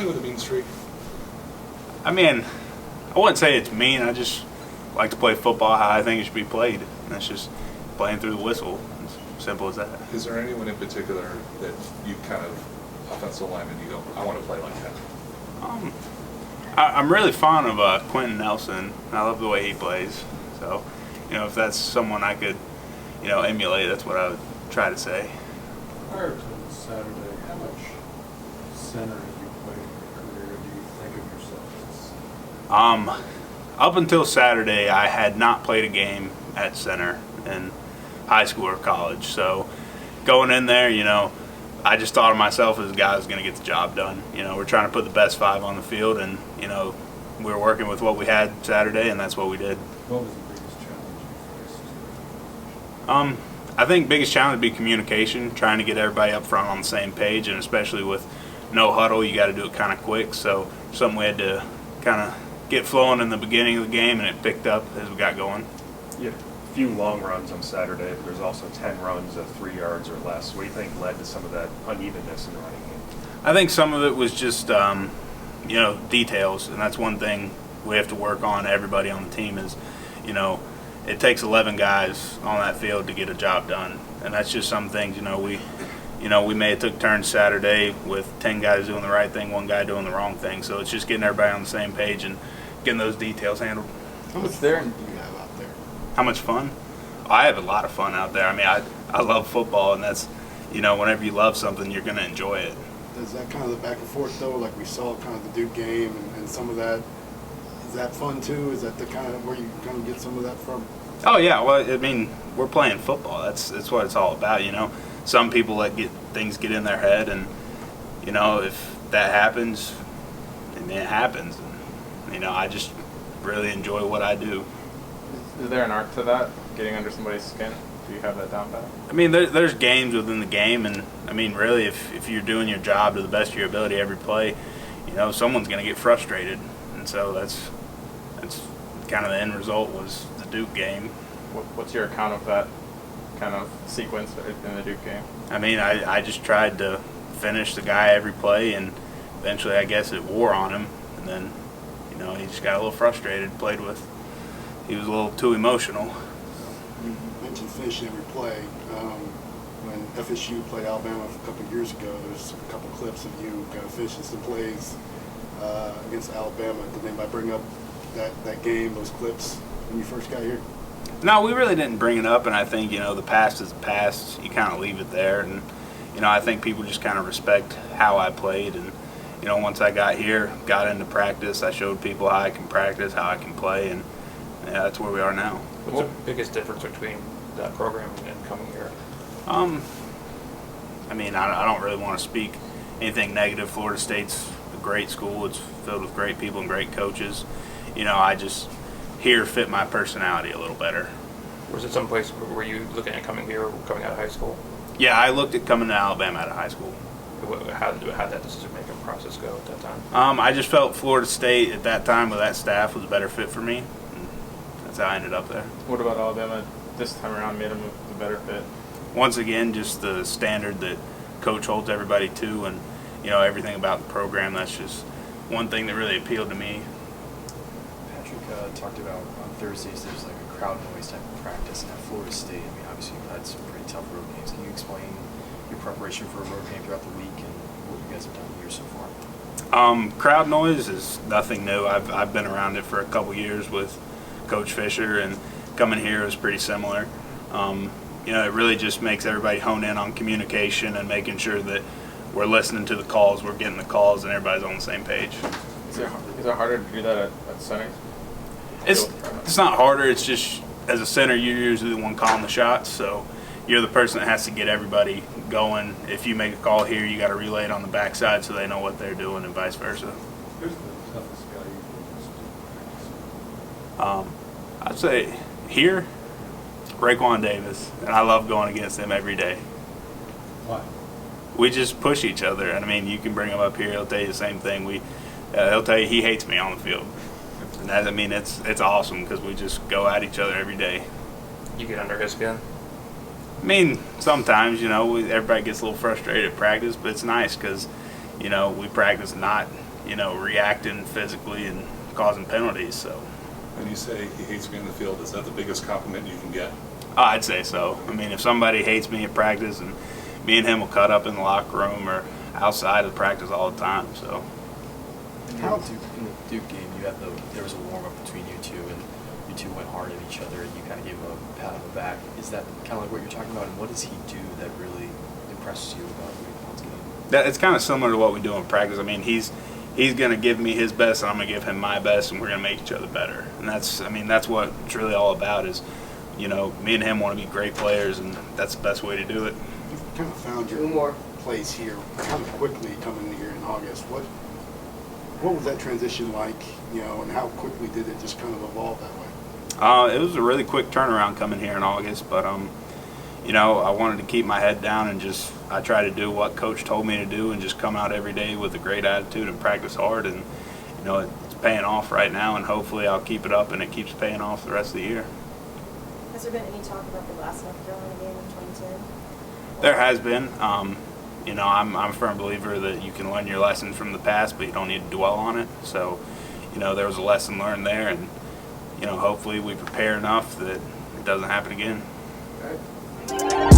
play with a mean streak? I mean, I wouldn't say it's mean. I just like to play football how I think it should be played. And that's just playing through the whistle. It's simple as that. Is there anyone in particular that you kind of, offensive lineman, you go, I want to play like that? I'm really fond of Quentin Nelson. I love the way he plays. So, if that's someone I could, emulate, that's what I would try to say. Prior to Saturday, how much center have you played in your career? Do you think of yourself as? Up until Saturday, I had not played a game at center in high school or college. So, going in there, I just thought of myself as a guy who's going to get the job done. We're trying to put the best five on the field, and we were working with what we had Saturday, and that's what we did. What was the biggest challenge you faced? I think biggest challenge would be communication, trying to get everybody up front on the same page, and especially with no huddle, you got to do it kind of quick. So something we had to kind of get flowing in the beginning of the game, and it picked up as we got going. You had a few long runs on Saturday, but there's also 10 runs of 3 yards or less. What do you think led to some of that unevenness in the running game? I think some of it was just, details, and that's one thing we have to work on. Everybody on the team is, it takes 11 guys on that field to get a job done, and that's just some things. We may have took turns Saturday with 10 guys doing the right thing, one guy doing the wrong thing. So it's just getting everybody on the same page and getting those details handled. How much fun do you have out there? How much fun? I have a lot of fun out there. I mean, I love football, and that's, whenever you love something, you're going to enjoy it. Is that kind of the back and forth, though, like we saw kind of the Duke game and some of that? Is that fun, too? Is that the kind of where you kind of get some of that from? Oh, yeah. Well, I mean, we're playing football. That's what it's all about, Some people let things get in their head, and, if that happens, it happens. And, I just really enjoy what I do. Is there an art to that, getting under somebody's skin? Do you have that down pat? I mean, there's games within the game, and, I mean, really, if you're doing your job to the best of your ability every play, someone's going to get frustrated. And so that's kind of the end result was the Duke game. What's your account of that kind of sequence in the Duke game? I mean, I just tried to finish the guy every play, and eventually I guess it wore on him. And then, he just got a little frustrated, he was a little too emotional. You mentioned finishing every play. When FSU played Alabama a couple of years ago, there's a couple clips of you kind of finishing some plays against Alabama. Did anybody bring up that game, those clips, when you first got here? No, we really didn't bring it up, and I think, the past is the past. You kind of leave it there, and, I think people just kind of respect how I played, and, once I got here, got into practice, I showed people how I can practice, how I can play, and that's where we are now. What's the biggest difference between that program and coming here? I mean, I don't really want to speak anything negative. Florida State's a great school. It's filled with great people and great coaches. I just here fit my personality a little better. Was it someplace were you looking at coming here, coming out of high school? Yeah, I looked at coming to Alabama out of high school. How did that decision-making process go at that time? I just felt Florida State at that time with that staff was a better fit for me. And that's how I ended up there. What about Alabama this time around made them a better fit? Once again, just the standard that Coach holds everybody to, and everything about the program. That's just one thing that really appealed to me. Patrick talked about on Thursdays there's like a crowd noise type of practice, and at Florida State, I mean, obviously you've had some pretty tough road games. Can you explain your preparation for a road game throughout the week and what you guys have done here so far? Crowd noise is nothing new. I've been around it for a couple years with Coach Fisher, and coming here is pretty similar. It really just makes everybody hone in on communication and making sure that we're listening to the calls, we're getting the calls, and everybody's on the same page. Is it harder to do that at center? It's not harder. It's just as a center, you're usually the one calling the shots, so you're the person that has to get everybody going. If you make a call here, you got to relay it on the backside so they know what they're doing, and vice versa. Who's the toughest guy you've practiced? I'd say here, Raekwon Davis, and I love going against him every day. Why? We just push each other, and I mean, you can bring him up here; he'll tell you the same thing. He'll tell you he hates me on the field, and that, I mean, it's awesome because we just go at each other every day. You get under his skin? I mean, sometimes, everybody gets a little frustrated at practice, but it's nice because, we practice not reacting physically and causing penalties. So When you say he hates me on the field, is that the biggest compliment you can get? I'd say so. I mean, if somebody hates me at practice, and me and him will cut up in the locker room or outside of practice all the time. So In the Duke game, there was a warm up between you two, and you two went hard at each other, and you kind of gave him a pat on the back. Is that kind of like what you're talking about? And what does he do that really impresses you about Raekwon's game? it's kind of similar to what we do in practice. I mean, he's going to give me his best, and I'm going to give him my best, and we're going to make each other better. And that's what it's really all about. Is me and him want to be great players, and that's the best way to do it. You've kind of found your place here kind of quickly coming here in August. What was that transition like, and how quickly did it just kind of evolve that way? It was a really quick turnaround coming here in August, but I wanted to keep my head down and I try to do what Coach told me to do and just come out every day with a great attitude and practice hard, and it's paying off right now, and hopefully I'll keep it up and it keeps paying off the rest of the year. Has there been any talk about the glass North Carolina game in 2010? There has been. I'm a firm believer that you can learn your lessons from the past, but you don't need to dwell on it. So, there was a lesson learned there, and hopefully we prepare enough that it doesn't happen again. Okay.